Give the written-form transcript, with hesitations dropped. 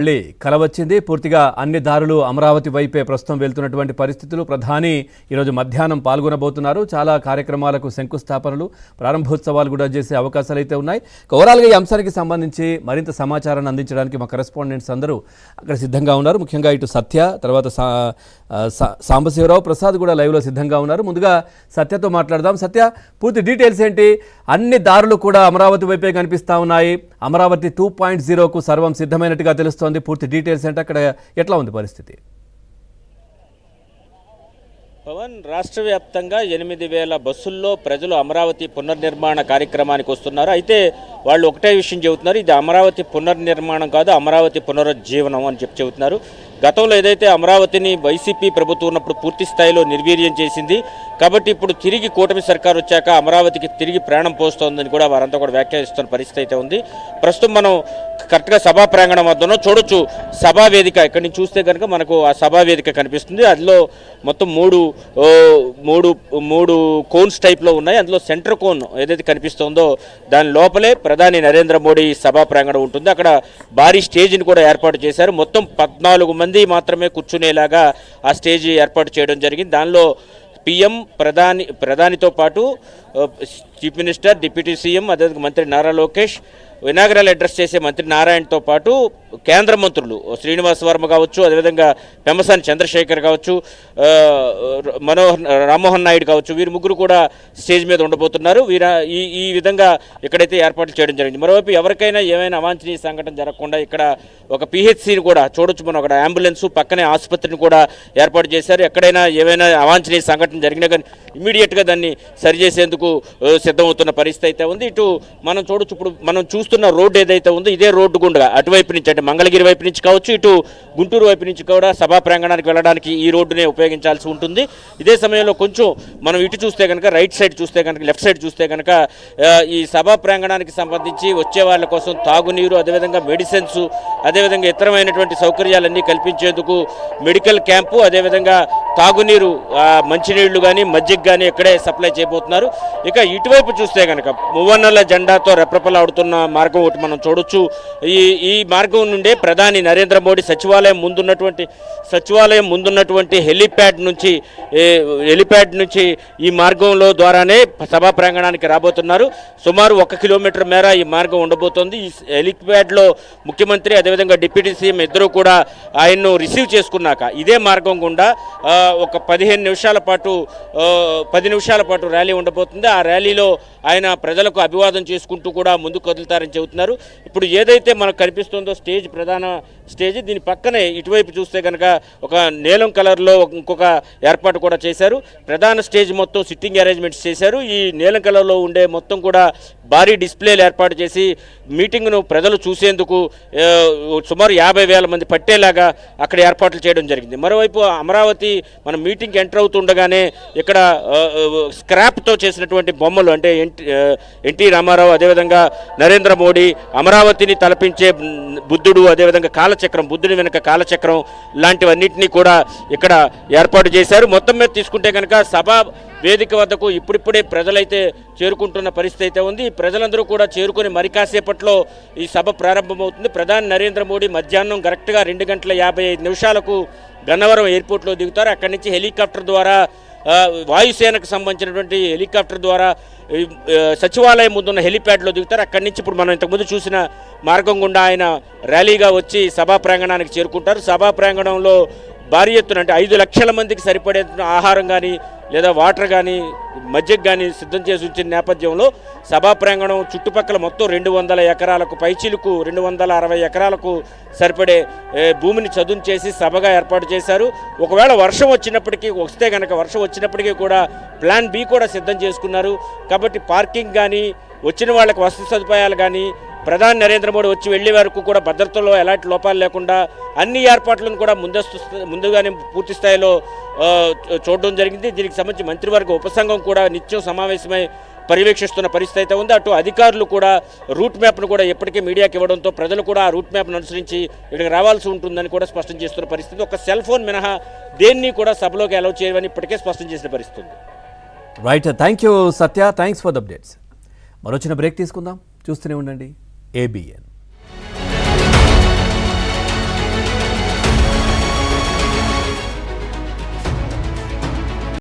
మళ్ళీ కల వచ్చింది. పూర్తిగా అన్ని దారులు అమరావతి వైపే ప్రస్తుతం వెళ్తున్నటువంటి పరిస్థితులు. ప్రధాని ఈరోజు మధ్యాహ్నం పాల్గొనబోతున్నారు. చాలా కార్యక్రమాలకు శంకుస్థాపనలు, ప్రారంభోత్సవాలు కూడా చేసే అవకాశాలు అయితే ఉన్నాయి. ఓవరాల్గా ఈ అంశానికి సంబంధించి మరింత సమాచారాన్ని అందించడానికి మా కరెస్పాండెంట్స్ అందరూ అక్కడ సిద్ధంగా ఉన్నారు. ముఖ్యంగా ఇటు సత్య, తర్వాత సాంబశివరావు, ప్రసాద్ కూడా లైవ్లో సిద్ధంగా ఉన్నారు. ముందుగా సత్యతో మాట్లాడదాం. సత్య, పూర్తి డీటెయిల్స్ ఏంటి? అన్ని దారులు కూడా అమరావతి వైపే కనిపిస్తూ ఉన్నాయి. అమరావతి 2.0కు సర్వం సిద్ధమైనట్టుగా తెలుస్తోంది. పూర్తి డీటెయిల్స్ అంటే అక్కడ ఎట్లా ఉంది పరిస్థితి? పవన్, రాష్ట్ర వ్యాప్తంగా 8,000 బస్సుల్లో ప్రజలు అమరావతి పునర్నిర్మాణ కార్యక్రమానికి వస్తున్నారు. అయితే వాళ్ళు ఒకటే విషయం చెబుతున్నారు, ఇది అమరావతి పునర్నిర్మాణం కాదు, అమరావతి పునరుజ్జీవనం అని చెబుతున్నారు. గతంలో ఏదైతే అమరావతిని వైసీపీ ప్రభుత్వం ఉన్నప్పుడు పూర్తి స్థాయిలో నిర్వీర్యం చేసింది, కాబట్టి ఇప్పుడు తిరిగి కూటమి సర్కారు వచ్చాక అమరావతికి తిరిగి ప్రాణం పోస్తోందని కూడా వారంతా కూడా వ్యాఖ్యానిస్తున్న పరిస్థితి అయితే ఉంది. ప్రస్తుతం మనం కరెక్ట్గా సభా ప్రాంగణం వద్దనో చూడొచ్చు. సభా వేదిక ఇక్కడి నుంచి చూస్తే కనుక మనకు ఆ సభా వేదిక కనిపిస్తుంది. అందులో మొత్తం మూడు కోన్స్ టైప్లో ఉన్నాయి. అందులో సెంటర్ కోన్ ఏదైతే కనిపిస్తుందో దాని లోపలే ప్రధాని నరేంద్ర మోడీ సభా ప్రాంగణం ఉంటుంది. అక్కడ భారీ స్టేజ్ని కూడా ఏర్పాటు చేశారు. మొత్తం 14 మంది మాత్రమే కూర్చునేలాగా ఆ స్టేజ్ ఏర్పాటు చేయడం జరిగింది. దానిలో పిఎం, ప్రధానితో పాటు చీఫ్ మినిస్టర్, డిప్యూటీ సీఎం, అదేవిధంగా మంత్రి నారా లోకేష్, ఇనాగరల్ అడ్రస్ చేసే మంత్రి నారాయణతో పాటు కేంద్ర మంత్రులు శ్రీనివాస్ వర్మ కావచ్చు, అదేవిధంగా పెమ్మసాని చంద్రశేఖర్ కావచ్చు, రామ్మోహన్ నాయుడు కావచ్చు, వీరు ముగ్గురు కూడా స్టేజ్ మీద ఉండబోతున్నారు. ఈ విధంగా ఇక్కడైతే ఏర్పాట్లు చేయడం జరిగింది. మరోవైపు ఎవరికైనా ఏమైనా అవాంఛనీయ సంఘటన జరగకుండా ఇక్కడ ఒక పిహెచ్సిని కూడా చూడొచ్చు. మనం అక్కడ అంబులెన్స్ పక్కనే ఆసుపత్రిని కూడా ఏర్పాటు చేశారు. ఎక్కడైనా ఏమైనా అవాంఛనీయ సంఘటన జరిగినా కానీ ఇమ్మీడియట్గా దాన్ని సరిచేసేందుకు సిద్ధమవుతున్న పరిస్థితి అయితే ఉంది. ఇటు మనం చూడొచ్చు, ఇప్పుడు మనం చూస్తున్న రోడ్డు ఏదైతే ఉందో ఇదే రోడ్డు గుండా అటువైపు నుంచి, అంటే మంగళగిరి వైపు నుంచి కావచ్చు, ఇటు గుంటూరు వైపు నుంచి కూడా సభా ప్రాంగణానికి వెళ్ళడానికి ఈ రోడ్డునే ఉపయోగించాల్సి ఉంటుంది. ఇదే సమయంలో కొంచెం మనం ఇటు చూస్తే కనుక, రైట్ సైడ్ చూస్తే కనుక, లెఫ్ట్ సైడ్ చూస్తే కనుక ఈ సభా ప్రాంగణానికి సంబంధించి వచ్చే వాళ్ళ కోసం తాగునీరు, అదేవిధంగా మెడిసిన్స్, అదేవిధంగా ఇతరమైనటువంటి సౌకర్యాలన్నీ కల్పించేందుకు మెడికల్ క్యాంపు, అదేవిధంగా తాగునీరు, మంచినీళ్లు కానీ మజ్జిగ కానీ ఇక్కడే సప్లై చేయబోతున్నారు. ఇక ఇటువైపు చూస్తే కనుక మువ్వన్నెల జెండాతో రెప్రపలాడుతున్న మార్గం ఒకటి మనం చూడొచ్చు. ఈ మార్గం నుండే ప్రధాని నరేంద్ర మోడీ సచివాలయం ముందున్నటువంటి హెలిప్యాడ్ నుంచి ఈ మార్గంలో ద్వారానే సభా ప్రాంగణానికి రాబోతున్నారు. సుమారు 1 కిలోమీటర్ మేర ఈ మార్గం ఉండబోతోంది. ఈ హెలిప్యాడ్లో ముఖ్యమంత్రి, అదేవిధంగా డిప్యూటీ సీఎం ఇద్దరు కూడా ఆయన్ను రిసీవ్ చేసుకున్నాక ఇదే మార్గం గుండా ఒక 10 నిమిషాల పాటు ర్యాలీ ఉండబోతుంది. ఆ ర్యాలీలో ఆయన ప్రజలకు అభివాదం చేసుకుంటూ కూడా ముందుకు కదులుతారని చెబుతున్నారు. ఇప్పుడు ఏదైతే మనకు కనిపిస్తుందో ప్రధాన స్టేజ్, దీని పక్కనే ఇటువైపు చూస్తే కనుక ఒక నీలం కలర్లో ఇంకొక ఏర్పాటు కూడా చేశారు. ప్రధాన స్టేజ్ మొత్తం సిట్టింగ్ అరేంజ్మెంట్స్ చేశారు. ఈ నీలం కలర్లో ఉండే మొత్తం కూడా భారీ డిస్ప్లేలు ఏర్పాటు చేసి మీటింగ్ను ప్రజలు చూసేందుకు సుమారు 50,000 మంది పట్టేలాగా అక్కడ ఏర్పాట్లు చేయడం జరిగింది. మరోవైపు అమరావతి మనం మీటింగ్కి ఎంటర్ అవుతుండగానే ఇక్కడ స్క్రాప్తో చేసినటువంటి బొమ్మలు, అంటే ఎన్టీ రామారావు, అదేవిధంగా నరేంద్ర మోడీ, అమరావతిని తలపించే బుద్ధుడు, అదేవిధంగా కాలచక్రం, బుద్ధుని వెనుక కాలచక్రం లాంటివన్నింటినీ కూడా ఇక్కడ ఏర్పాటు చేశారు. మొత్తం మీద తీసుకుంటే కనుక సభా వేదిక వద్దకు ఇప్పుడిప్పుడే ప్రజలైతే చేరుకుంటున్న పరిస్థితి అయితే ఉంది. ప్రజలందరూ కూడా చేరుకుని మరి కాసేపట్లో ఈ సభ ప్రారంభమవుతుంది. ప్రధాని నరేంద్ర మోడీ మధ్యాహ్నం కరెక్ట్గా 2:55 గన్నవరం ఎయిర్పోర్ట్లో దిగుతారు. అక్కడి నుంచి హెలికాప్టర్ ద్వారా, వాయుసేనకు సంబంధించినటువంటి హెలికాప్టర్ ద్వారా సచివాలయం ముందున్న హెలిప్యాడ్లో దిగుతారు. అక్కడి నుంచి ఇప్పుడు మనం ఇంతకుముందు చూసిన మార్గం గుండా ఆయన ర్యాలీగా వచ్చి సభా ప్రాంగణానికి చేరుకుంటారు. సభా ప్రాంగణంలో భారీ ఎత్తున, అంటే 5 లక్షల మందికి సరిపడే ఆహారం కానీ లేదా వాటర్ కానీ మజ్జిగ కానీ సిద్ధం చేసి ఉంచిన నేపథ్యంలో సభా ప్రాంగణం చుట్టుపక్కల మొత్తం 200 ఎకరాలకు పైచిలుకు 260 ఎకరాలకు సరిపడే భూమిని చదును చేసి సభగా ఏర్పాటు చేశారు. ఒకవేళ వర్షం వచ్చినప్పటికీ కూడా ప్లాన్ బి కూడా సిద్ధం చేసుకున్నారు. కాబట్టి పార్కింగ్ కానీ, వచ్చిన వాళ్ళకి వసతి సదుపాయాలు కానీ, ప్రధాని నరేంద్ర మోడీ వచ్చి వెళ్లే వరకు కూడా భద్రతలో ఎలాంటి లోపాలు లేకుండా అన్ని ఏర్పాట్లను కూడా ముందుగానే పూర్తి స్థాయిలో చూడడం జరిగింది. దీనికి సంబంధించి మంత్రివర్గ ఉపసంఘం కూడా నిత్యం సమావేశమై పర్యవేక్షిస్తున్న పరిస్థితి అయితే ఉంది. అటు అధికారులు కూడా రూట్ మ్యాప్ను కూడా ఎప్పటికీ మీడియాకి ఇవ్వడంతో ప్రజలు కూడా ఆ రూట్ మ్యాప్ను అనుసరించి ఇక్కడికి రావాల్సి ఉంటుందని కూడా స్పష్టం చేస్తున్న పరిస్థితి. ఒక సెల్ ఫోన్ మినహా దేన్ని కూడా సభలోకి అలౌ చేయమని ఇప్పటికే స్పష్టం చేసిన పరిస్థితి ఉంది. Right, thank you Satya, thanks for the updates. మరొచ్చిన బ్రేక్ తీసుకుందాం. చూస్తూనే ఉండండి ABN.